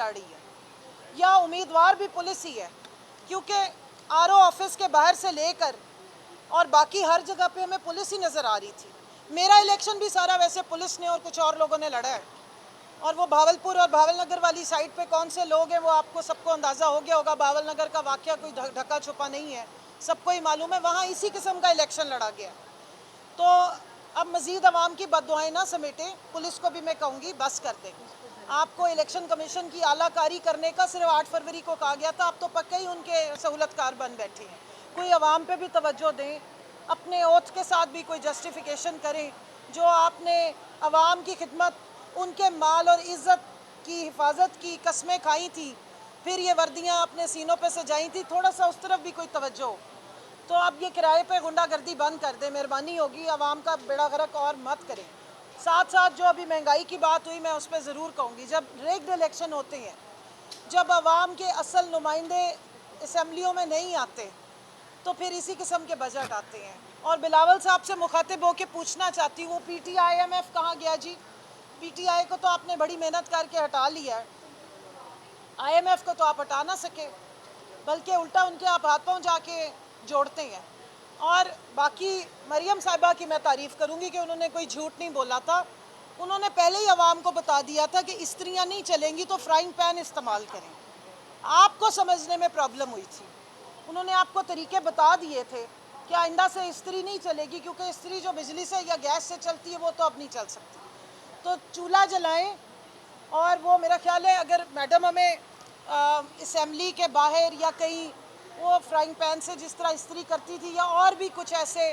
लड़ रही है या उम्मीदवार भी पुलिस ही है, क्योंकि आरओ ऑफिस के बाहर से लेकर और बाकी हर जगह पे हमें पुलिस ही नज़र आ रही थी। मेरा इलेक्शन भी सारा वैसे पुलिस ने और कुछ और लोगों ने लड़ा है, और वो भावलपुर और भावलनगर वाली साइड पे कौन से लोग हैं वो आपको सबको अंदाज़ा हो गया होगा। भावलनगर का वाक़या कोई ढका छुपा नहीं है, सबको ही मालूम है, वहाँ इसी किस्म का इलेक्शन लड़ा गया। तो अब मज़ीद आवाम की बददुआएं ना समेटे, पुलिस को भी मैं कहूँगी बस कर दें। आपको इलेक्शन कमीशन की आलाकारी करने का सिर्फ 8 फरवरी को कहा गया था, आप तो पक्का ही उनके सहूलतकार बन बैठे हैं। कोई आवाम पे भी तवज्जो दें, अपने ओथ के साथ भी कोई जस्टिफिकेशन करें। जो आपने आवाम की खिदमत, उनके माल और इज़्ज़त की हिफाजत की कस्में खाई थी, फिर ये वर्दियाँ अपने सीनों पे सजाई थी, थोड़ा सा उस तरफ भी कोई तवज्जो हो। तो अब ये किराए पे गुंडागर्दी बंद कर दें, मेहरबानी होगी, आवाम का बेड़ा गर्क और मत करें। साथ साथ जो अभी महंगाई की बात हुई, मैं उस पर ज़रूर कहूँगी, जब रेग्ड इलेक्शन होते हैं, जब आवाम के असल नुमाइंदे असम्बलियों में नहीं आते, तो फिर इसी किस्म के बजट आते हैं। और बिलावल साहब से मुखातिब होकर पूछना चाहती हूँ, PTIMF कहाँ गया जी? PTI को तो आपने बड़ी मेहनत करके हटा लिया है, IMF को तो आप हटा ना सके, बल्कि उल्टा उनके आप हाथ पांव जाके जोड़ते हैं। और बाकी मरियम साहिबा की मैं तारीफ़ करूँगी कि उन्होंने कोई झूठ नहीं बोला था, उन्होंने पहले ही आवाम को बता दिया था कि स्त्रियाँ नहीं चलेंगी तो फ्राइंग पैन इस्तेमाल करें। आपको समझने में प्रॉब्लम हुई थी, उन्होंने आपको तरीके बता दिए थे कि आइंदा से स्त्री नहीं चलेगी, क्योंकि स्त्री जो बिजली से या गैस से चलती है वो तो अब नहीं चल सकती। तो चूल्हा जलाएं, और वो मेरा ख्याल है अगर मैडम हमें असम्बली के बाहर या कहीं वो फ्राइंग पैन से जिस तरह इस्त्री करती थी, या और भी कुछ ऐसे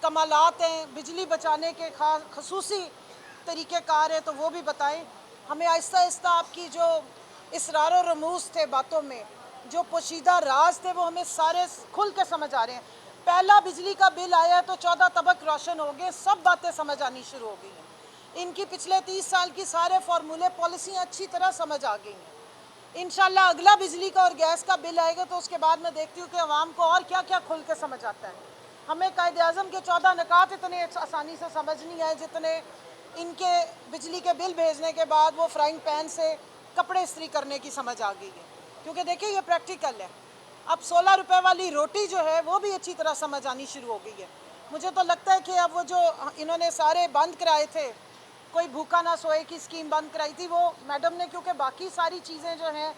कमालात हैं बिजली बचाने के खसूसी तरीक़ेकार हैं, तो वो भी बताएं हमें। आहिस्ता आहिस्ता आपकी जो इसरार और रमूज़ थे बातों में, जो पोशीदा राज थे, वो हमें सारे खुल के समझ आ रहे हैं। पहला बिजली का बिल आया तो 14 तबक रोशन हो गए, सब बातें समझ आनी शुरू हो गई हैं। इनकी पिछले 30 साल की सारे फार्मूले पॉलिसियाँ अच्छी तरह समझ आ गई हैं। इंशाल्लाह अगला बिजली का और गैस का बिल आएगा तो उसके बाद मैं देखती हूँ कि आवाम को और क्या क्या खुल के समझ आता है। हमें कायदे-आज़म के 14 निकात इतने आसानी से समझ नहीं आए जितने इनके बिजली के बिल भेजने के बाद वो फ्राइंग पैन से कपड़े इस्त्री करने की समझ आ गई है। क्योंकि देखिए ये प्रैक्टिकल है। अब 16 रुपये वाली रोटी जो है वो भी अच्छी तरह समझ आनी शुरू हो गई है। मुझे तो लगता है कि अब वो जो इन्होंने सारे बंद कराए थे, कोई भूखा ना सोए की स्कीम बंद कराई थी, वो मैडम ने, क्योंकि बाकी सारी चीज़ें जो हैं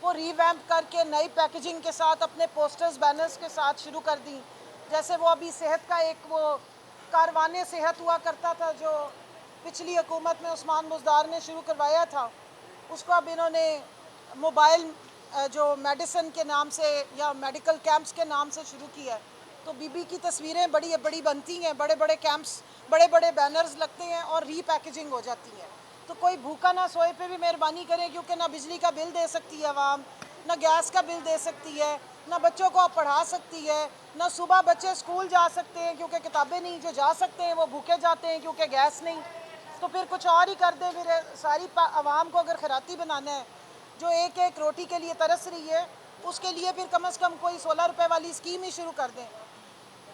वो रीवैम्प करके नई पैकेजिंग के साथ अपने पोस्टर्स बैनर्स के साथ शुरू कर दी। जैसे वो अभी सेहत का एक वो कारवाने सेहत हुआ करता था जो पिछली हुकूमत में उस्मान बुज़दार ने शुरू करवाया था, उसको अब इन्होंने मोबाइल जो मेडिसिन के नाम से या मेडिकल कैंप्स के नाम से शुरू किया है। तो बीबी की तस्वीरें बड़ी बड़ी बनती हैं, बड़े बड़े कैंप्स, बड़े बड़े बैनर्स लगते हैं और रीपैकेजिंग हो जाती है। तो कोई भूखा ना सोए पे भी मेहरबानी करें, क्योंकि ना बिजली का बिल दे सकती है आवाम, ना गैस का बिल दे सकती है, ना बच्चों को आप पढ़ा सकती है, ना सुबह बच्चे स्कूल जा सकते हैं क्योंकि किताबें नहीं, जो जा सकते हैं वो भूखे जाते हैं क्योंकि गैस नहीं। तो फिर कुछ और ही कर दें। फिर सारी आवाम को अगर खराती बनाना है, जो एक एक रोटी के लिए तरस रही है, उसके लिए फिर कम से कम कोई 16 रुपये वाली स्कीम ही शुरू कर दें।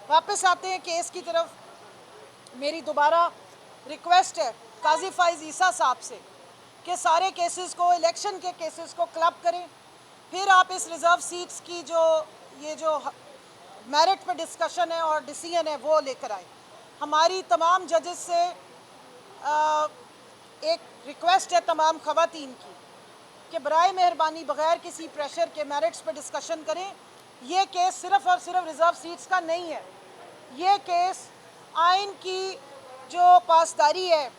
वापस आते हैं केस की तरफ। मेरी दोबारा रिक्वेस्ट है काजी फाइज ईसा साहब से कि सारे केसेस को, इलेक्शन के केसेस को क्लब करें, फिर आप इस रिज़र्व सीट्स की जो ये जो मेरिट पे डिस्कशन है और डिसीजन है वो लेकर आए। हमारी तमाम जजेस से एक रिक्वेस्ट है तमाम ख़वातीन की कि बराए मेहरबानी बग़ैर किसी प्रेशर के मेरिट्स पे डिस्कशन करें। ये केस सिर्फ़ और सिर्फ रिज़र्व सीट्स का नहीं है, ये केस आइन की जो पासदारी है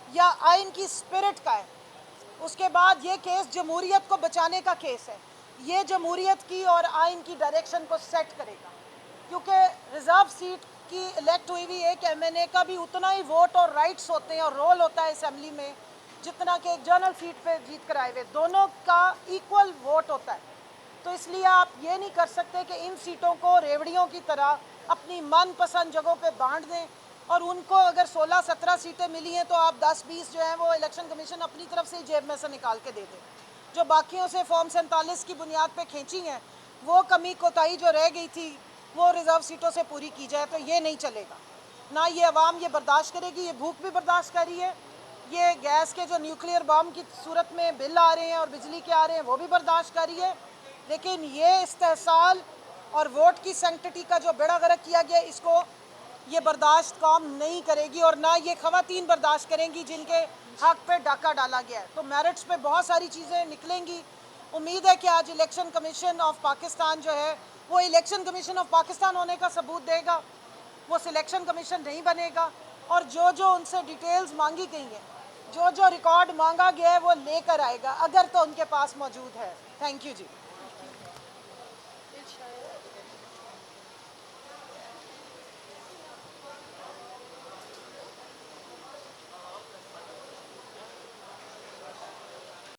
या आइन की स्पिरिट का है। उसके बाद ये केस जमहूरियत को बचाने का केस है। ये जमहूरियत की और आइन की डायरेक्शन को सेट करेगा, क्योंकि रिज़र्व सीट की इलेक्ट हुई हुई एक MNA का भी उतना ही वोट और राइट्स होते हैं और रोल होता है असम्बली में जितना कि एक जनरल सीट पे जीत कर आए हुए, दोनों का इक्वल वोट होता है। तो इसलिए आप ये नहीं कर सकते कि इन सीटों को रेवड़ियों की तरह अपनी मनपसंद जगहों पे बांट दें, और उनको अगर 16-17 सीटें मिली हैं तो आप 10-20 जो हैं वो इलेक्शन कमीशन अपनी तरफ से ही जेब में से निकाल के दे दें। जो बाकियों से फॉर्म 47 की बुनियाद पे खींची हैं, वो कमी कोताही जो रह गई थी वो रिज़र्व सीटों से पूरी की जाए। तो ये नहीं चलेगा, ना ये आवाम ये बर्दाश्त करेगी। ये भूख भी बर्दाश्त कर रही है, ये गैस के जो न्यूक्लियर बम की सूरत में बिल आ रहे हैं और बिजली के आ रहे हैं वो भी बर्दाश्त करिए, लेकिन ये इस्तेहसाल और वोट की सैंक्टिटी का जो बेड़ा गर्क किया गया, इसको ये बर्दाश्त कौम नहीं करेगी और ना ये ख़वातीन बर्दाश्त करेंगी जिनके हक पे डाका डाला गया है। तो मेरिट्स पे बहुत सारी चीज़ें निकलेंगी। उम्मीद है कि आज इलेक्शन कमीशन ऑफ पाकिस्तान जो है वो इलेक्शन कमीशन ऑफ पाकिस्तान होने का सबूत देगा, वो सिलेक्शन कमीशन नहीं बनेगा, और जो जो उनसे डिटेल्स मांगी गई हैं, जो जो रिकॉर्ड मांगा गया है वो लेकर आएगा, अगर तो उनके पास मौजूद है। Thank you ji.